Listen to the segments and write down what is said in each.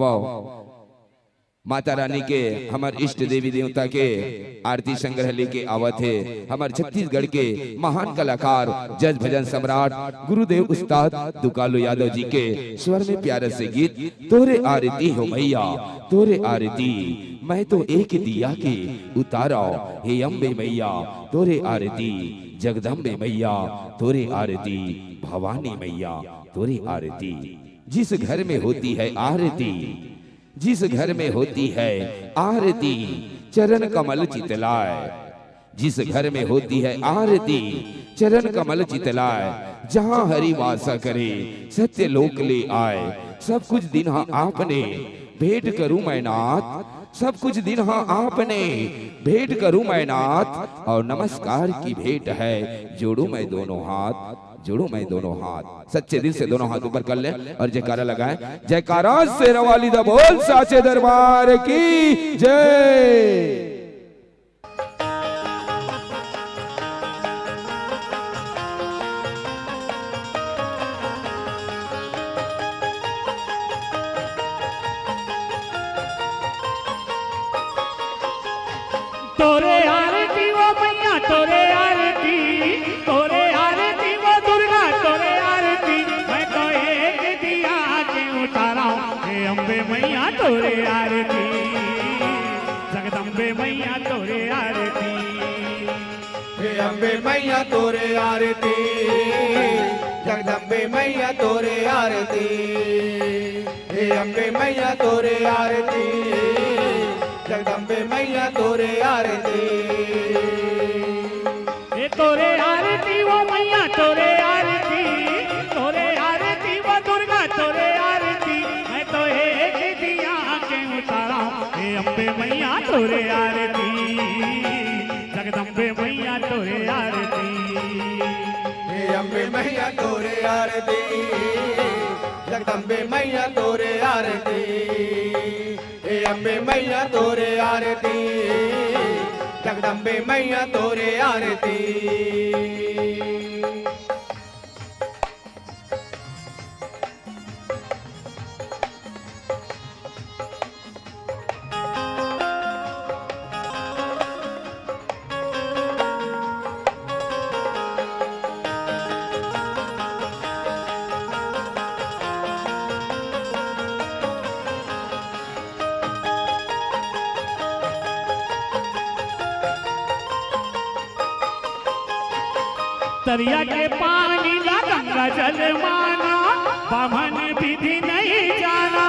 वाह माता रानी के हमार इष्ट देवी देवता के आरती संग्रह लेके आवत है हमार छत्तीसगढ़ के महान कलाकार जज भजन सम्राट गुरुदेव उस्ताद दुकालू यादव जी के स्वर में प्यारे से गीत तोरे आरती हो भैया तोरे आरती मैं तो एक दिया के उतारा हे अम्बे मैया तोरे आरती जगदम्बे मैया तोरे आरती भवानी मैया तोरे आरती। जिस घर में होती है आरती जिस घर में होती है आरती चरण कमल चितलाए जिस घर में होती है आरती चरण कमल चितलाए जहां हरि वासा करे सत्य लोक ले आए सब कुछ दिन आपने भेंट करूं मैं नाथ सब कुछ दिन आपने भेंट करूं मैं नाथ और नमस्कार की भेंट है जोड़ू मैं दोनों हाथ जोड़ो मैं दोनों हाथ सच्चे दिल से दोनों हाथ ऊपर कर ले और जयकारा लगाए जयकारा शेरवाली दा बोल साचे दरबार की जय। तोरे आरती वो मैया तोरे आरती तोरे आरती वो दुर्गा तोरे आरती मैं तो एक दिया के उतारा हे अम्बे मैया तोरे आरती जगदम्बे मैया तोरे आरती हे अम्बे मैया तोरे आरती जगदम्बे मैया तोरे आरती हे अम्बे मैया तोरे आरती जगदम्बे मैया तोरे आरती हे तोरे आरती वो मैया तोरे आरती वो दुर्गा तोरे आरती मैं तो एक दिया के उतारा हे अम्बे मैया तोरे आरती जगदम्बे मैया तोरे आरती हे अम्बे मैया तोरे आरती जगदम्बे मैया तोरे आरती हे अम्बे मैया तोरे आरती जगदम्बे मैया तोरे आरती। दरिया के पानी ला गंगा जल माना बामन विधि नहीं जाना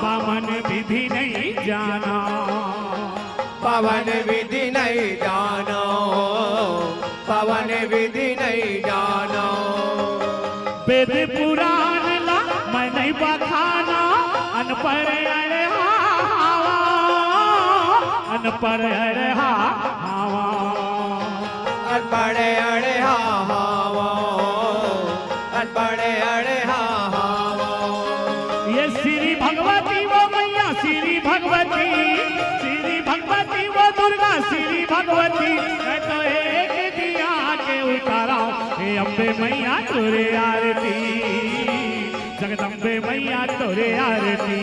बामन विधि नहीं जाना पवन विधि नहीं जानो पवन विधि नहीं जानो वेद पुराण ला मैं नहीं बखाना अनपढ़ अरे हावा अनपढ़ अरे हावा अनपढ़े अड़े हा हावा अनपढ़े अड़े हा हावा। ये श्री भगवती वो मैया श्री भगवती वो दुर्गा श्री भगवती मैं तो एक दिया के उतारा हे अम्बे मैया तोरे आरती जगदम्बे मैया तोरे आरती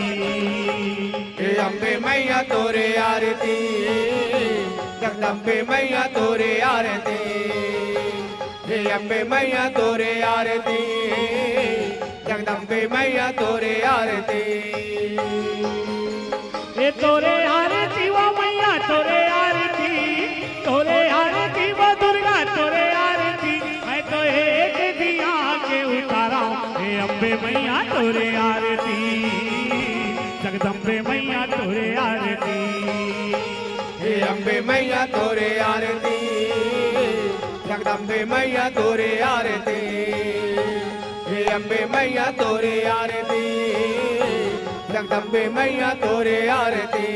हे अम्बे मैया तोरे आरती जगदम्बे मैया तोरे आरती हे अम्बे मैया तोरे आरती जगदम्बे मैया तोरे आरती। ये तोरे आरती वो मैया तोरे आरती वो दुर्गा तोरे आरती मैं तो एक दिया के उतारा हे अम्बे मैया तोरे आरती जगदम्बे मैया तोरे आरती हे अम्बे मैया तोरे आरती जगदम्बे मैया तोरे आरती हे अम्बे मैया तोरे आरती जगदम्बे मैया तोरे आरती।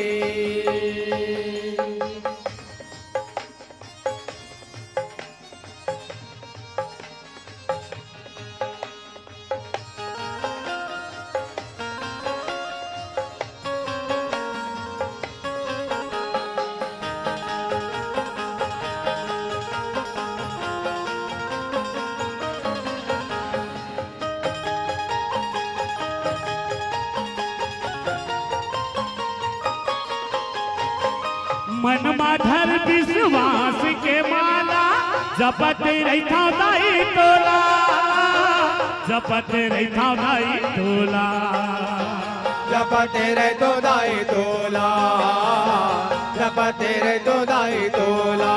मन माधर विश्वास के माला जपत रहता दाई तोला, जपत रहता दाई तोला, जपते रे तो दाई तोला, जपते रे तो दाई तोला।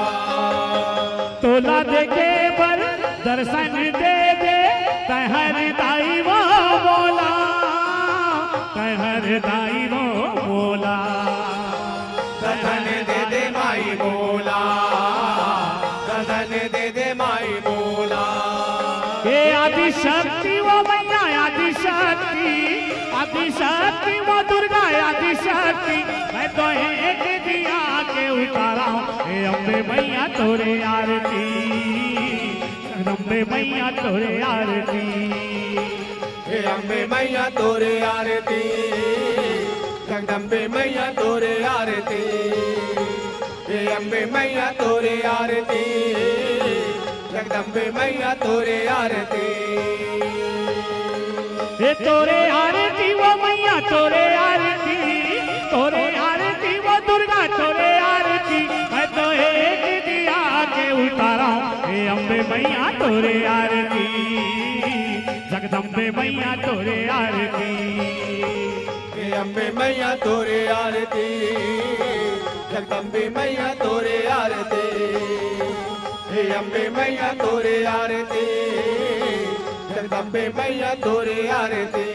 तोला देखे पर दर्शन दे दे तहर दाई वो बोला, तहर दाई वो बोला। दर्शन दे दे माई बोला, दर्शन दे दे माई बोला। हे आदि शक्ति वो मैया आदि शक्ति, आदि शक्ति वो दुर्गा आदि शक्ति, मैं तो एक दिया के उतारा हूँ। हे अम्बे मैया तोरे आरती, जगदम्बे मैया तोरे आरती, हे अम्बे मैया तोरे आरती, जगदम्बे मैया तोरे आरती, हे अम्बे मैया तोरे आरती, जगदम्बे मैया तोरे आरती। हे तोरे आरती वो मैया तोरे आरती, तोरे आरती वो दुर्गा तोरे आरती, मैं तो एक दिया के उतारा हूँ। हे अम्बे मैया तोरे आरती, जगदम्बे मैया तोरे आरती, हे अम्बे मैया तोरे आरती, जगदम्बे मैया तोरे आरती, हे अम्बे मैया तोरे आरती, जगदम्बे मैया तोरे आरती।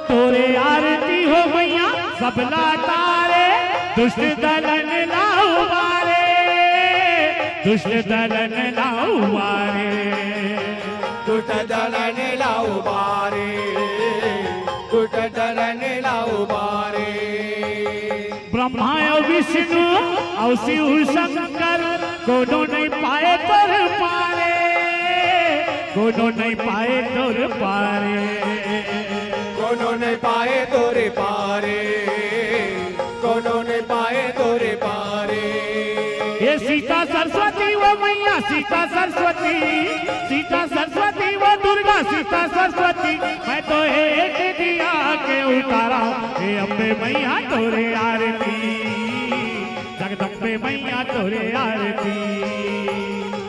तोरे आरती हो मैया सबला तारे, दुष्ट दलन लाऊ मारे, दुष्ट दलन लाऊ मारे, दुष्ट दलन लाऊ मारे, दुष्ट दलन लाऊ मारे। ब्रह्मा और विष्णु और शिव शंकर कोनो नहीं पाए तोर पारे, कोनो नहीं पाए तोर पारे, कोनो ने पाए तोरे पारे, कोनो ने पाए तोरे पारे। ये सीता सरस्वती वो मैया सीता सरस्वती, सीता सरस्वती वो दुर्गा सीता सरस्वती, मैं तो एक दिया के उतारा हूँ। हे अम्बे मैया तोरे आरती, जगदम्बे मैया तोरे आरती,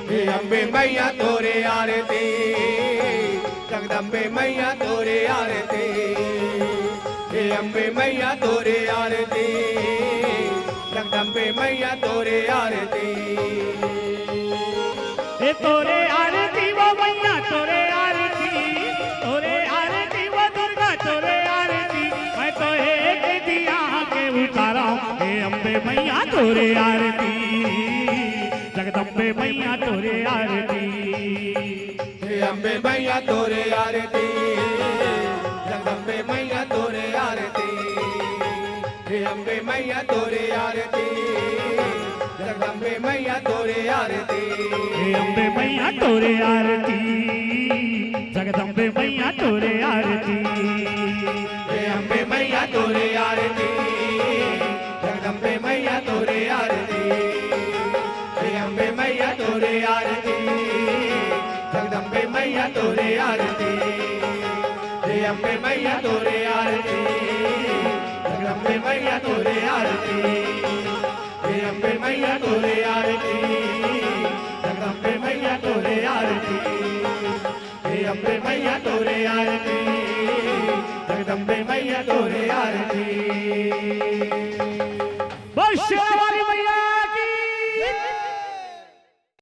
हे अम्बे मैया तोरे आरती, जगदम्बे मैया तोरे आरती, हे अम्बे मैया तोरे आरती, जगदम्बे मैया तोरे आरती। हे तोरे आरती वो मैया तोरे आरती, तोरे आरती वो दुर्गा तोरे आरती, मैं तो एक दिया के उतारा हूँ। हे अम्बे मैया तोरे आरती, जगदम्बे मैया तोरे आरती, हे अम्बे मैया तोरे आरती, जगदम्बे मैया तोरे आरती, हे अम्बे मैया तोरे आरती, जगदम्बे मैया तोरे आरती। हे अम्बे मैया तोरे आरती, जगदम्बे मैया तोरे आरती, हे अम्बे मैया तोरे आरती, जगदम्बे मैया तोरे आरती, हे अम्बे मैया तोरे आरती, जगदम्बे मैया तोरे आरती, हे अम्बे मैया तोरे आरती, जगदम्बे मैया तोरे आरती।